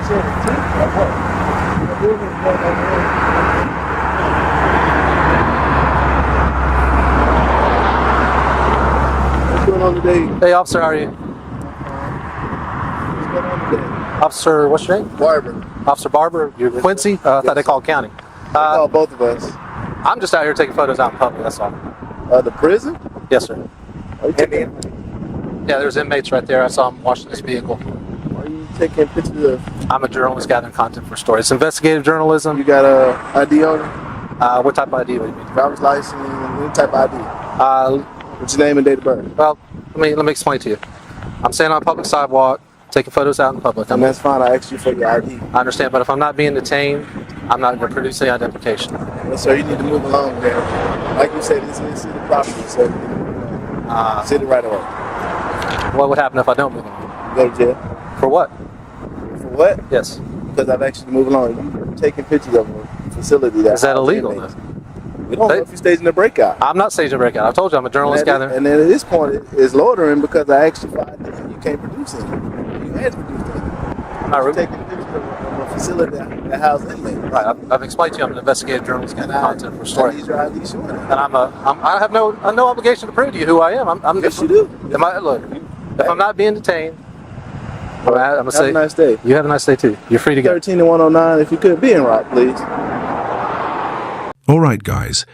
What's going on today? Hey, officer, how are you? What's going on today? Officer, what's your name? Barber. Officer Barber. You're Quincy? I thought they called county. They call both of us. I'm just out here taking photos out in public, that's all. The prison? Yes, sir. Are you taking, Yeah, there's inmates right there. I saw them washing this vehicle. are you taking pictures of? I'm a journalist gathering content for stories. It's investigative journalism. You got a ID on you? What type of ID would you mean? Driver's license, any type of ID? What's your name and date of birth? Well, let me explain to you. I'm standing on a public sidewalk, taking photos out in public. And that's fine. I asked you for your ID. I understand, but if I'm not being detained, I'm not going to produce any identification. Well, sir, you need to move along there. Like you said, this is city property, so you need to move along. City right away. What would happen if I don't move along? You go to jail. For what? For what? Yes. Because I've asked you to move along. You're taking pictures of a facility that. Is that illegal? We don't know if you staging a breakout. I'm not staging a breakout. I told you I'm a journalist gathering. And then at this point, it's loitering because I asked you for ID and you can't produce it. You had to produce it. You're taking pictures of a facility that houses inmates. Right. I've explained to you I'm an investigative journalist gathering content for story. And your ID showing that. And I have no obligation to prove to you who I am. Yes, you do. Look, if I'm not being detained, I'm gonna say. Have a nice day. You have a nice day too. You're free to go. 13 and 109. If you could be in rock, please. All right, guys.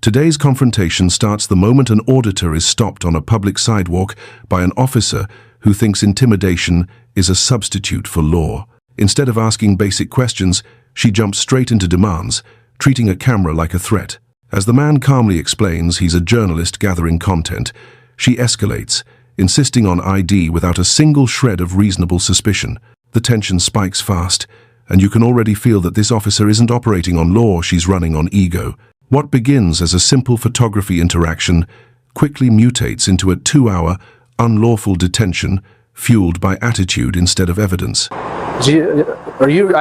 Today's confrontation starts the moment an auditor is stopped on a public sidewalk by an officer who thinks intimidation is a substitute for law. Instead of asking basic questions, she jumps straight into demands, treating a camera like a threat. As the man calmly explains he's a journalist gathering content, she escalates, insisting on ID without a single shred of reasonable suspicion. The tension spikes fast, and you can already feel that this officer isn't operating on law, she's running on ego. What begins as a simple photography interaction quickly mutates into a 2-hour, unlawful detention fueled by attitude instead of evidence. Are you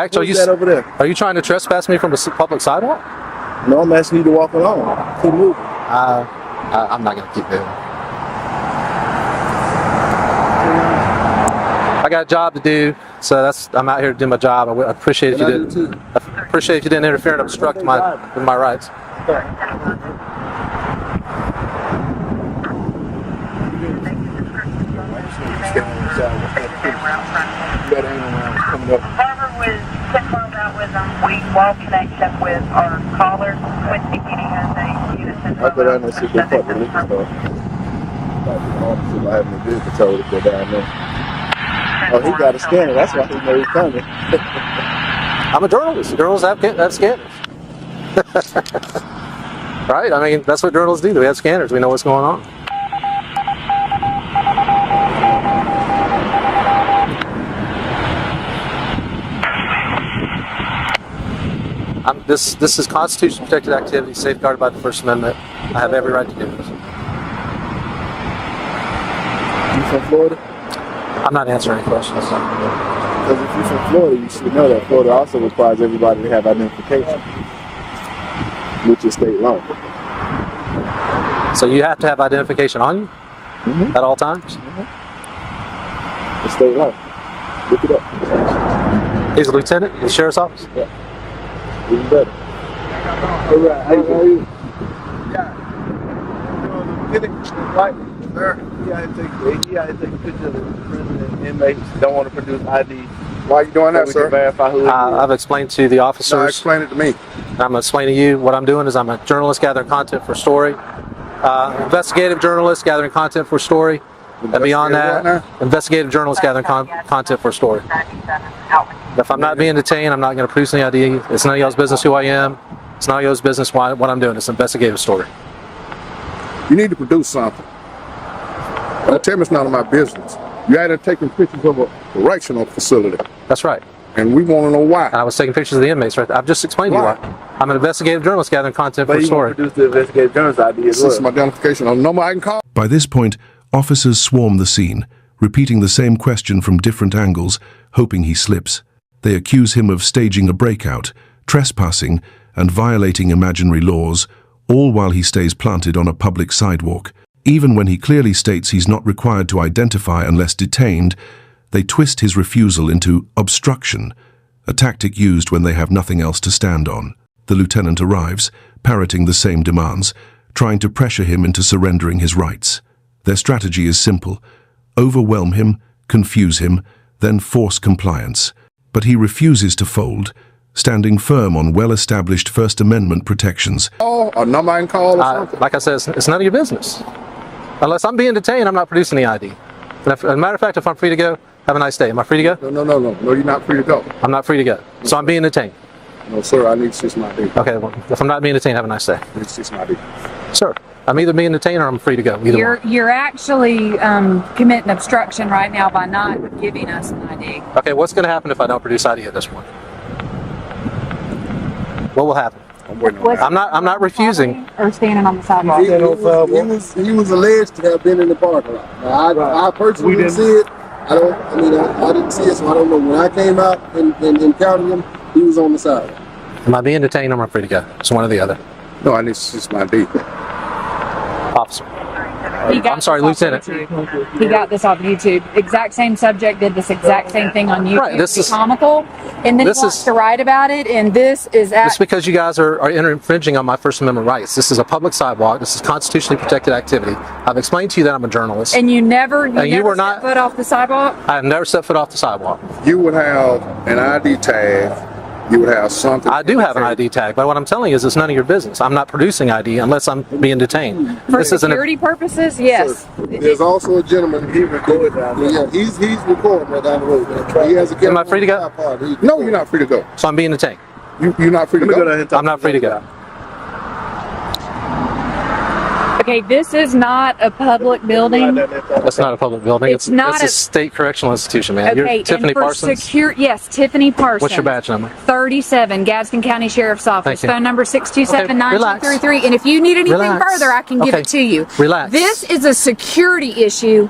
trying to trespass me from a public sidewalk? No, I'm asking you to walk along. Keep moving. I'm not going to keep moving. I got a job to do, so I'm out here to do my job. I appreciate if you didn't. I appreciate if you didn't interfere and obstruct my rights. Barber was 10 miles out with them. We lost connection with our caller. Quincy PD has a unit. I go down there and see if they fuck the liquor store. I have no good control if they're down there. Oh, he got a scanner. That's why he know he's coming. I'm a journalist. Journalists have scanners. Right? I mean, that's what journalists do. We have scanners. We know what's going on. This is constitutionally protected activity, safeguarded by the First Amendment. I have every right to do this. You from Florida? I'm not answering any questions. Because if you're from Florida, you should know that Florida also requires everybody to have identification, which is state law. So you have to have identification on you at all times? It's state law. Look it up. He's a lieutenant in the sheriff's office? Yeah. Even better. All right, how are you? Yeah. Sir. He had to take a picture of the prison and inmates don't want to produce ID. Why are you doing that, sir? Verify who I've explained to the officers. No, explain it to me. I'm going to explain to you what I'm doing is I'm a journalist gathering content for story. Investigative journalist gathering content for story. And beyond that, investigative journalist gathering content for story. If I'm not being detained, I'm not going to produce any ID. It's none of y'all's business who I am. It's none of y'all's business what I'm doing. It's an investigative story. You need to produce something. Don't tell me it's none of my business. You had to taking pictures of a correctional facility. That's right. And we want to know why. I was taking pictures of the inmates right there. I've just explained to you why. I'm an investigative journalist gathering content for story. Produce the investigative journalist ID as This well. is my identification. A number I can call. By this point, officers swarm the scene, repeating the same question from different angles, hoping he slips. They accuse him of staging a breakout, trespassing, and violating imaginary laws, all while he stays planted on a public sidewalk. Even when he clearly states he's not required to identify unless detained, they twist his refusal into obstruction, a tactic used when they have nothing else to stand on. The lieutenant arrives, parroting the same demands, trying to pressure him into surrendering his rights. Their strategy is simple: overwhelm him, confuse him, then force compliance. But he refuses to fold, standing firm on well-established First Amendment protections. Oh, a number I can call or something? Like I said, it's none of your business. Unless I'm being detained, I'm not producing any ID. And as a matter of fact, if I'm free to go, have a nice day. Am I free to go? No, you're not free to go. I'm not free to go. So I'm being detained. No, sir, I need to see my ID. Okay, well, if I'm not being detained, have a nice day. I need to see my ID. Sir, I'm either being detained or I'm free to go. Either one. You're actually committing obstruction right now by not giving us an ID. Okay, what's going to happen if I don't produce ID at this point? What will happen? I'm waiting on that. I'm not refusing. Or standing on the sidewalk. He was alleged to have been in the parking lot. Now, I personally didn't see it. I didn't see it, so I don't know. When I came out and encountered him, he was on the side. Am I being detained or am I free to go? It's one or the other. No, I need to see my ID. Officer. I'm sorry, Lieutenant. He got this off YouTube. Exact same subject, did this exact same thing on YouTube. Right, this is comical. And then he wants to write about it, and this is It's because you guys are infringing on my First Amendment rights. This is a public sidewalk. This is constitutionally protected activity. I've explained to you that I'm a journalist. And you never were not stepped foot off the sidewalk? I have never stepped foot off the sidewalk. You would have an ID tag. You would have something. I do have an ID tag, but what I'm telling you is it's none of your business. I'm not producing ID unless I'm being detained. For security purposes, yes. Sir, there's also a gentleman, he recorded down there. Yeah, he's recording right down the road. He has a Am I free to go? No, you're not free to go. So I'm being detained. You're not free to go. I'm not free to go. Okay, this is not a public building. That's not a public building. It's not a state correctional institution, man. Okay, You're Tiffany and for Parsons. Yes, Tiffany Parsons. What's your badge number? 37, Gadsden County Sheriff's Office. Thank you. Phone number 627-9233. Relax. And if you need anything Relax. further, I can give Okay. it to you. Relax. This is a security issue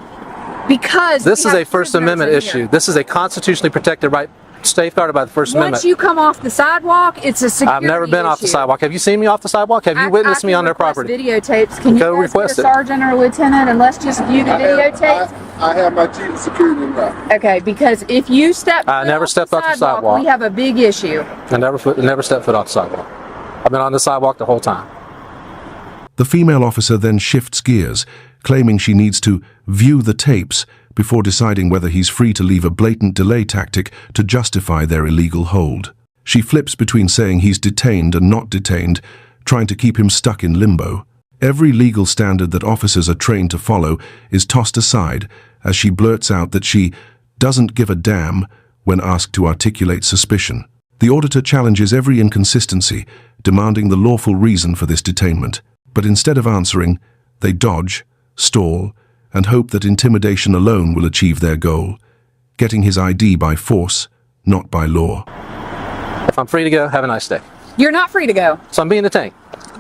because This is we a have First prisoners Amendment in issue. here. This is a constitutionally protected right, safeguarded by the First Once Amendment. you come off the sidewalk, it's a security I've never been off the issue. sidewalk. Have you seen me off the sidewalk? Have you witnessed me on their property? Videotapes. Can you Go guys request get it. a sergeant or a lieutenant and let's just view the videotapes? I have my chief of security in there. Okay, because if you step I never stepped off the sidewalk. we have a big issue. I never stepped foot off the sidewalk. I've been on the sidewalk the whole time. The female officer then shifts gears, claiming she needs to view the tapes before deciding whether he's free to leave a blatant delay tactic to justify their illegal hold. She flips between saying he's detained and not detained, trying to keep him stuck in limbo. Every legal standard that officers are trained to follow is tossed aside as she blurts out that she doesn't give a damn when asked to articulate suspicion. The auditor challenges every inconsistency, demanding the lawful reason for this detainment. But instead of answering, they dodge, stall, and hope that intimidation alone will achieve their goal, getting his ID by force, not by law. If I'm free to go, have a nice day. You're not free to go So I'm being detained.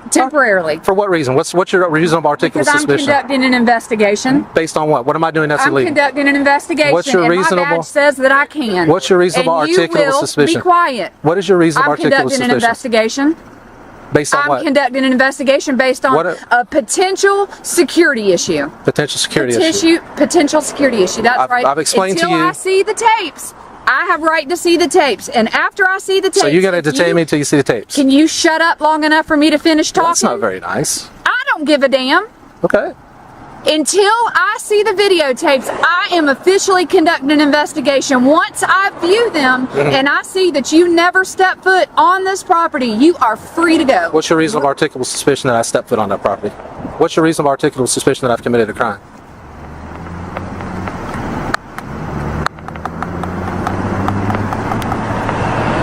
temporarily. For what reason? What's your reasonable articulable Because I'm suspicion? conducting an investigation. Based on what? What am I doing that's I'm illegal? conducting an investigation. What's your and reasonable- my badge says that I can. What's your reasonable and articulable you will suspicion? Be quiet. What is your reasonable I'm articulable conducting suspicion? an investigation. Based on I'm what? conducting an investigation based on a potential security issue. Potential security issue. Potential security issue. That's right. I've explained to you. Until I see the tapes, I have right to see the tapes. And after I see the tapes, So you're going to detain me until you see the tapes? Can you shut up long enough for me to finish talking? That's not very nice. I don't give a damn. Okay. Until I see the videotapes, I am officially conducting an investigation. Once I view them and I see that you never step foot on this property, you are free to go. What's your reasonable articulable suspicion that I stepped foot on that property? What's your reasonable articulable suspicion that I've committed a crime?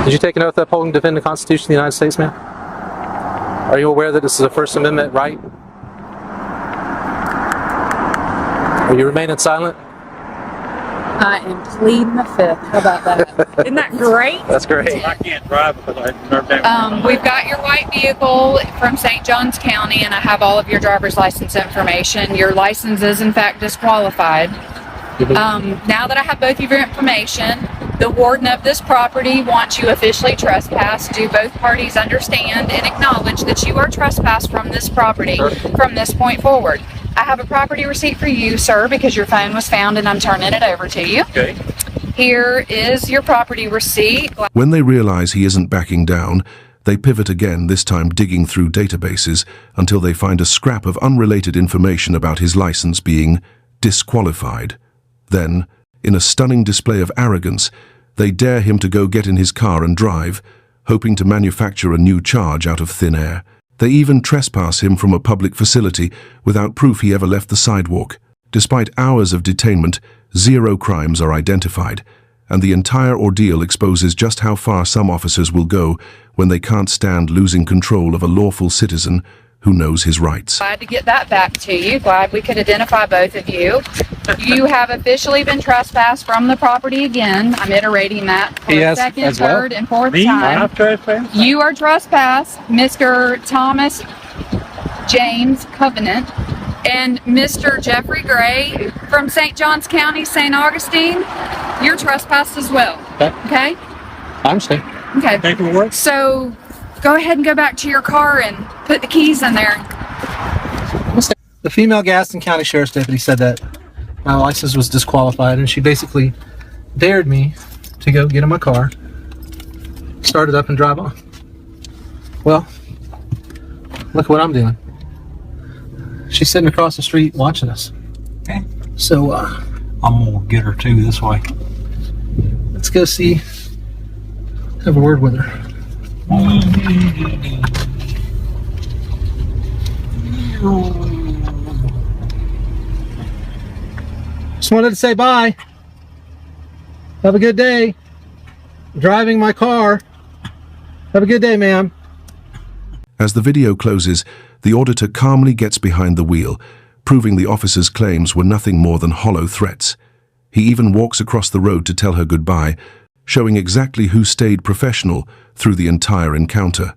Did you take an oath upholding and defend the Constitution of the United States, ma'am? Are you aware that this is a First Amendment right? Are you remaining silent? I am pleading the fifth. How about that? Isn't that great? That's great. I can't drive because I've never been. We've got your white vehicle from St. Johns County, and I have all of your driver's license information. Your license is, in fact, disqualified. Now that I have both of your information, the warden of this property wants you officially trespassed. Do both parties understand and acknowledge that you are trespassed from this property from this point forward? I have a property receipt for you, sir, because your phone was found and I'm turning it over to you. Okay. Here is your property receipt. When they realize he isn't backing down, they pivot again, this time digging through databases until they find a scrap of unrelated information about his license being disqualified. Then, in a stunning display of arrogance, they dare him to go get in his car and drive, hoping to manufacture a new charge out of thin air. They even trespass him from a public facility without proof he ever left the sidewalk. Despite hours of detainment, 0 crimes are identified, and the entire ordeal exposes just how far some officers will go when they can't stand losing control of a lawful citizen who knows his rights. Glad to get that back to you. Glad we could identify both of you. You have officially been trespassed from the property again. I'm iterating that for the second, third, and fourth time. You are trespassed, Mr. Thomas James Covenant and Mr. Jeffrey Gray from St. Johns County, St. Augustine. You're trespassed as well. Okay? I understand. Okay. Paperwork? So go ahead and go back to your car and put the keys in there. The female Gaston County Sheriff's deputy said that my license was disqualified, and she basically dared me to go get in my car, start it up, and drive on. Well, look at what I'm doing. She's sitting across the street watching us. Okay. So, I'm gonna get her too this way. let's go see, have a word with her. Just wanted to say bye. Have a good day. Driving my car. Have a good day, ma'am. As the video closes, the auditor calmly gets behind the wheel, proving the officer's claims were nothing more than hollow threats. He even walks across the road to tell her goodbye, showing exactly who stayed professional through the entire encounter.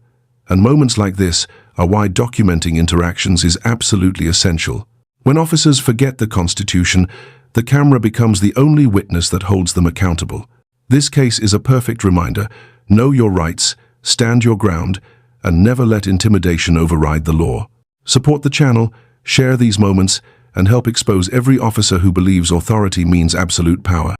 And moments like this are why documenting interactions is absolutely essential. When officers forget the Constitution, the camera becomes the only witness that holds them accountable. This case is a perfect reminder: know your rights, stand your ground, and never let intimidation override the law. Support the channel, share these moments, and help expose every officer who believes authority means absolute power.